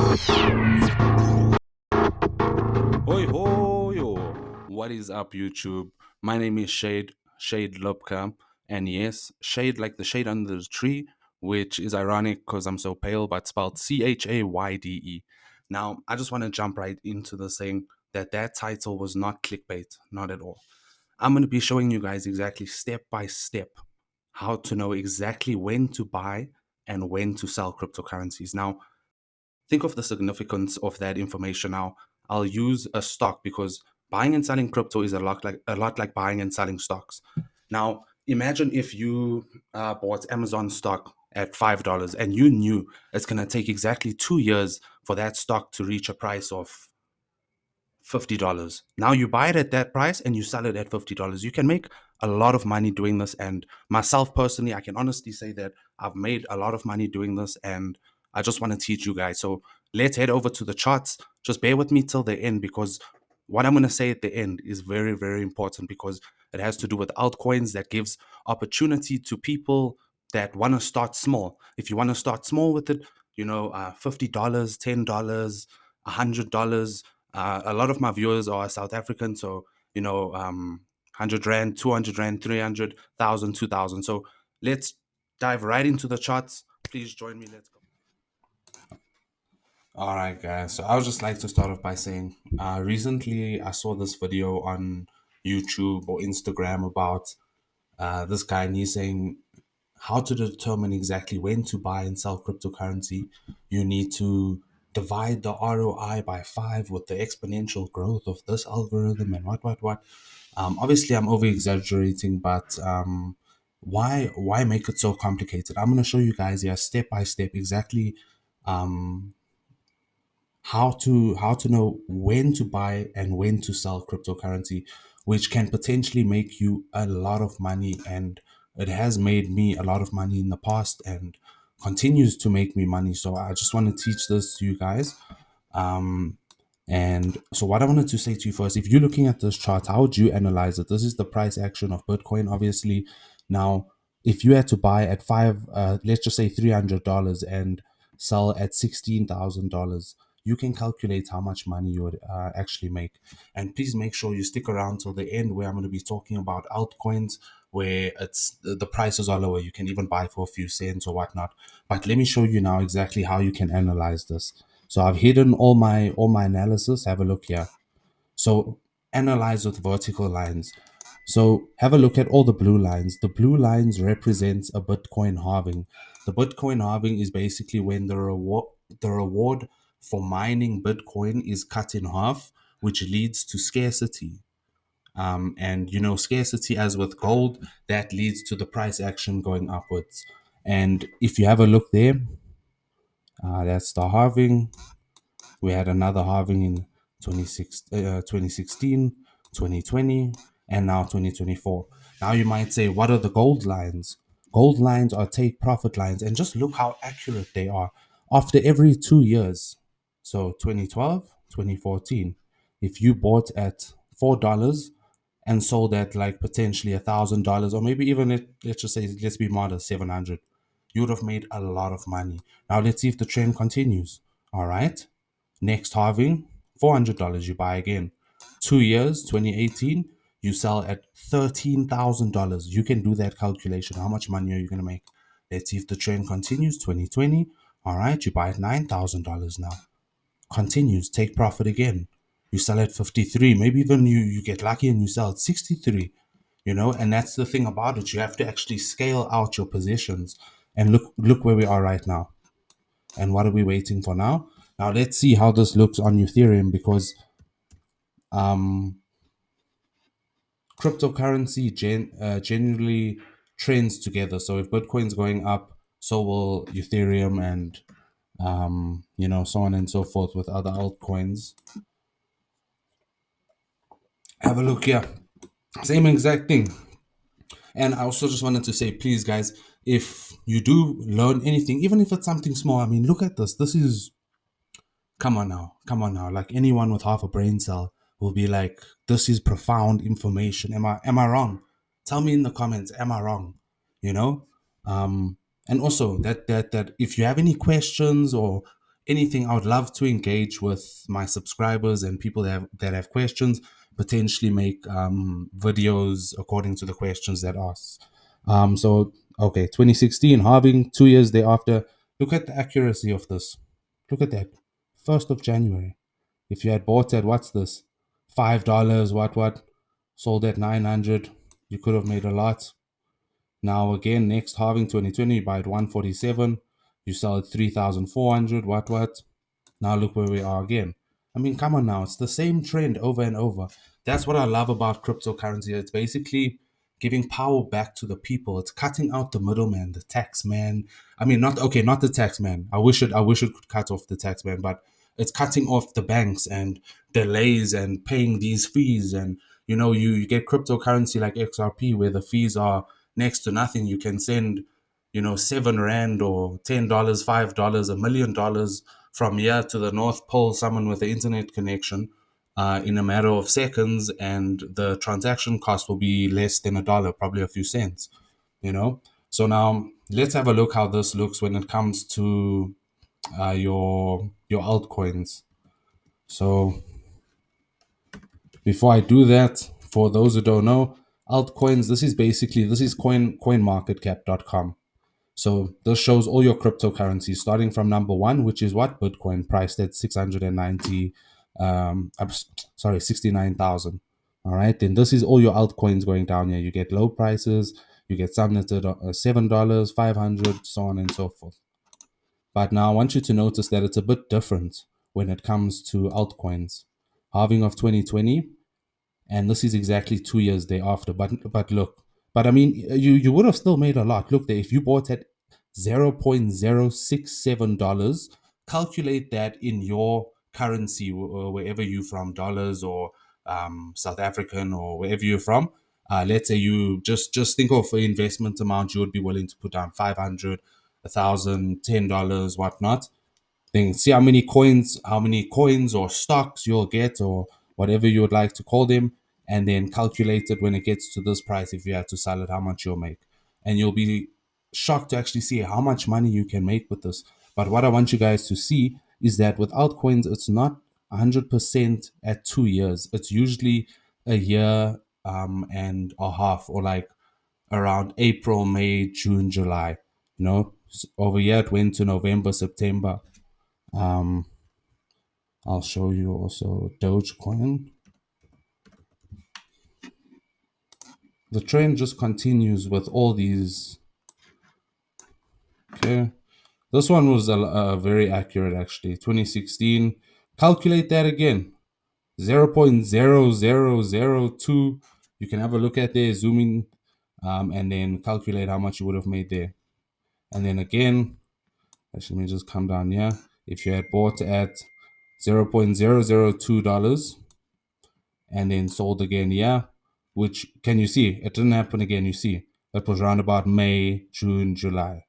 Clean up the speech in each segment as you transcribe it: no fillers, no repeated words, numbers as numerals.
Hoi hoi yo. What is up, YouTube? My name is Shade Lubka, and yes, shade like the shade under the tree, which is ironic because I'm so pale, but spelled Chayde. Now, I just want to jump right into the saying that title was not clickbait, not at all. I'm going to be showing you guys exactly step by step how to know exactly when to buy and when to sell cryptocurrencies. Now, think of the significance of that information now. I'll use a stock because buying and selling crypto is a lot like buying and selling stocks. Now, imagine if you bought Amazon stock at $5 and you knew it's going to take exactly 2 years for that stock to reach a price of $50. Now you buy it at that price and you sell it at $50. You can make a lot of money doing this. And myself personally, I can honestly say that I've made a lot of money doing this, and I just want to teach you guys. So let's head over to the charts. Just bear with me till the end, because what I'm going to say at the end is very, very important, because it has to do with altcoins that gives opportunity to people that want to start small. If you want to start small with it, $50, $10, $100. A lot of my viewers are South African, so 100 rand, 200 rand, 300,000, 2,000. So let's dive right into the charts. Please join me. Let's go. All right, guys. So I would just like to start off by saying, recently I saw this video on YouTube or Instagram about this guy, and he's saying how to determine exactly when to buy and sell cryptocurrency. You need to divide the ROI by 5 with the exponential growth of this algorithm and what. Obviously, I'm over exaggerating, but why make it so complicated? I'm going to show you guys here step by step exactly um, how to know when to buy and when to sell cryptocurrency, which can potentially make you a lot of money. And it has made me a lot of money in the past and continues to make me money. So I just want to teach this to you guys. And so what I wanted to say to you first, if you're looking at this chart, how would you analyze it? This is the price action of Bitcoin, obviously. Now, if you had to buy at let's just say $300 and sell at $16,000, you can calculate how much money you would actually make. And please make sure you stick around till the end, where I'm going to be talking about altcoins, where it's the prices are lower. You can even buy for a few cents or whatnot. But let me show you now exactly how you can analyze this. So I've hidden all my analysis. Have a look here. So analyze with vertical lines. So have a look at all the blue lines. The blue lines represents a Bitcoin halving. The Bitcoin halving is basically when the reward for mining Bitcoin is cut in half, which leads to scarcity. And scarcity, as with gold, that leads to the price action going upwards. And if you have a look there, that's the halving. We had another halving in 2016, 2020, and now 2024. Now you might say, what are the gold lines? Gold lines are take profit lines, and just look how accurate they are. After every 2 years, so 2012, 2014, if you bought at $4 and sold at like potentially $1,000, or maybe even let's just say, let's be modest, 700, you would have made a lot of money. Now let's see if the trend continues. All right. Next halving, $400, you buy again. 2 years, 2018, you sell at $13,000. You can do that calculation. How much money are you going to make? Let's see if the trend continues. 2020, all right, you buy at $9,000 now. Continues, take profit again. You sell at 53. Maybe even you get lucky and you sell at 63. And that's the thing about it. You have to actually scale out your positions. And look where we are right now. And what are we waiting for now? Now let's see how this looks on Ethereum, because cryptocurrency generally trends together. So if Bitcoin's going up, so will Ethereum, and so on and so forth with other altcoins. Have a look here. Same exact thing. And I also just wanted to say, please, guys, if you do learn anything, even if it's something small, I mean, look at this. This is Come on now, come on now. Like, anyone with half a brain cell will be like, this is profound information. Am I wrong? Tell me in the comments, am I wrong? You know? And also that if you have any questions or anything, I would love to engage with my subscribers and people that have questions. Potentially make videos according to the questions that asked. So okay, 2016 halving, 2 years thereafter. Look at the accuracy of this. Look at that, 1st of January. If you had bought at what's this, $5, what sold at 900, you could have made a lot. Now again, next halving 2020, you buy at 147, you sell at 3,400, what. Now look where we are again. I mean, come on now, it's the same trend over and over. That's what I love about cryptocurrency. It's basically giving power back to the people. It's cutting out the middleman, the tax man. I mean, not the tax man. I wish it could cut off the tax man, but it's cutting off the banks and delays and paying these fees. And you get cryptocurrency like XRP where the fees are next to nothing. You can send 7 rand or $10, $5, $1 million from here to the North Pole, someone with the internet connection, in a matter of seconds, and the transaction cost will be less than $1, probably a few cents. You know. So now let's have a look how this looks when it comes to your altcoins. So before I do that, for those who don't know, altcoins. This is coinmarketcap.com. So this shows all your cryptocurrencies starting from number one, which is what Bitcoin priced at 690, sorry, 69,000. All right, then this is all your altcoins going down here. You get low prices, you get some that's at $7, 500, so on and so forth. But now I want you to notice that it's a bit different when it comes to altcoins. Halving of 2020, and this is exactly 2 years thereafter. But look, but I mean, you would have still made a lot. Look, there, if you bought at $0.067, calculate that in your currency, wherever you're from, dollars or South African or wherever you're from. Let's say you just think of an investment amount you would be willing to put down, 500, 1,000, $10, whatnot. Then see how many coins or stocks you'll get or whatever you would like to call them, and then calculate it when it gets to this price. If you had to sell it, how much you'll make, and you'll be shocked to actually see how much money you can make with this. But what I want you guys to see is that with altcoins, it's not 100% at 2 years. It's usually a year and a half, or like around April, May, June, July. Over here it went to November, September. um, I'll show you also Dogecoin. The trend just continues with all these. Okay, this one was very accurate actually. 2016. Calculate that again. 0.0002. You can have a look at there, zoom in, and then calculate how much you would have made there. And then again, actually, let me just come down here. If you had bought at $0.002 and then sold again, yeah, which can you see? It didn't happen again. You see, that was around about May, June, July.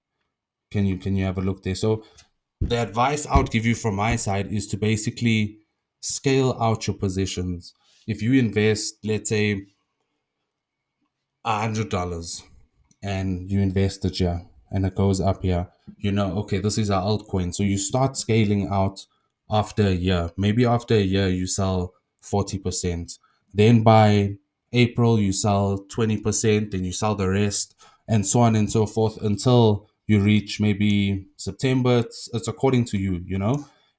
Can you have a look there? So the advice I would give you from my side is to basically scale out your positions. If you invest, let's say, $100 and you invest it here and it goes up here, okay, this is our altcoin. So you start scaling out after a year. Maybe after a year, you sell 40%. Then by April, you sell 20%, then you sell the rest, and so on and so forth until you reach maybe September. It's according to you.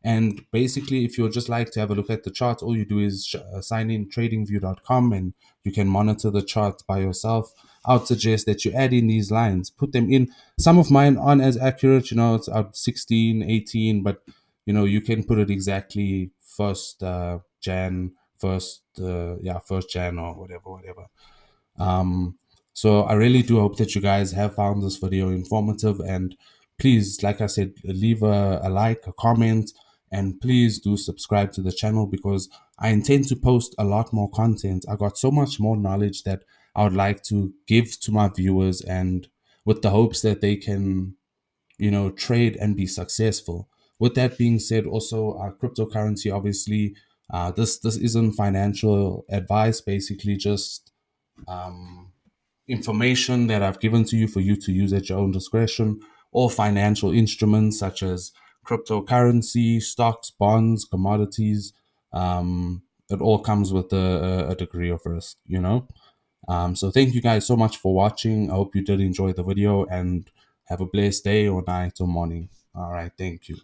And basically, if you'd just like to have a look at the chart, all you do is sign in tradingview.com and you can monitor the chart by yourself. I would suggest that you add in these lines, put them in. Some of mine aren't as accurate, it's up 16, 18, but you can put it exactly first Jan, first Jan or whatever. So I really do hope that you guys have found this video informative, and please, like I said, leave a like, a comment, and please do subscribe to the channel because I intend to post a lot more content. I got so much more knowledge that I would like to give to my viewers, and with the hopes that they can, trade and be successful. With that being said, also cryptocurrency, obviously, this isn't financial advice. Basically, just information that I've given to you for you to use at your own discretion, or financial instruments such as cryptocurrency, stocks, bonds, commodities. It all comes with a degree of risk, you know? So thank you guys so much for watching. I hope you did enjoy the video and have a blessed day or night or morning. All right. Thank you.